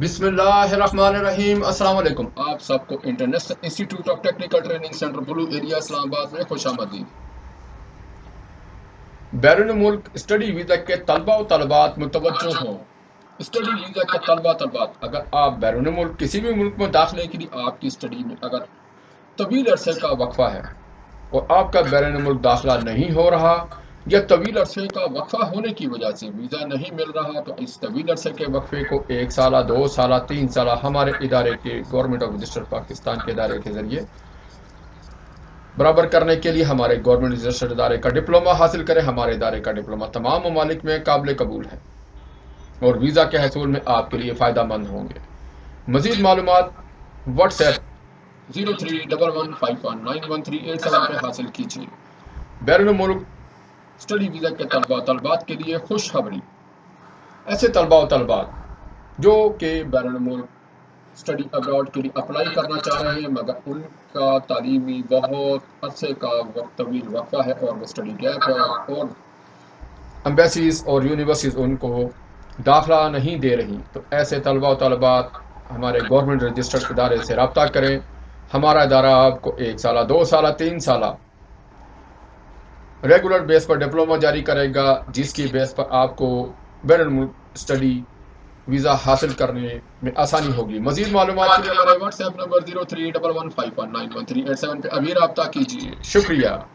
बिस्मिल्लाहिर्रहमानिर्रहीम। अस्सलाम वालेकुम। आप सबको international institute of technical training centre blue area Islamabad में खुशामदीद। बैरून मुल्क स्टडी वीज़ा के तलबा व तलबात मुतवज्जो हों। स्टडी वीज़ा के तलबा तलबात, अगर आप बैरून मुल्क किसी भी मुल्क में दाखिले के लिए आपकी स्टडी में अगर तवील अरसे का वक्फा है और आपका बैरून मुल्क दाखिला नहीं हो रहा या तवील अरसे का वक्फा होने की वजह से वीज़ा नहीं मिल रहा, तो इस तवील अरसे के वक्फे को 1 साल, 2 साल, 3 साल हमारे इदारे के गवर्नमेंट ऑफ रजिस्टर्ड पाकिस्तान के इदारे के ज़रिए बराबर करने के लिए हमारे गवर्नमेंट रजिस्टर्ड इदारे का डिप्लोमा हासिल करें। हमारे इदारे का डिप्लोमा तमाम ममालिक में काबिल कबूल है और वीज़ा के हसूल में आपके लिए फ़ायदा मंद होंगे। मज़ीद मालूमात व्हाट्सएप 0311519138 पे हासिल कीजिए। बैरून मुल्क स्टडी वीज़ा के तलबा तलबात के लिए खुशखबरी। ऐसे तलबा व तलबात जो कि बैरून मुल्क स्टडी अब्रॉड के लिए अप्लाई करना चाह रहे हैं मगर उनका तालीमी बहुत अरसे का तवील वक्फा है और वो स्टडी गैप है और एम्बेसीज और यूनिवर्सिटीज़ उनको दाखिला नहीं दे रही, तो ऐसे तलबा व तलबात हमारे गवर्नमेंट रजिस्टर्ड इदारे से रब्ता करें। हमारा इदारा आपको 1 साल, 2 साल, 3 साल रेगुलर बेस पर डिप्लोमा जारी करेगा, जिसकी बेस पर आपको बैरून मुल्क स्टडी वीज़ा हासिल करने में आसानी होगी। मज़ीद मालूमात के लिए हमारे व्हाट्सएप नंबर 0311519138 पे अभी रब्ता कीजिए। शुक्रिया।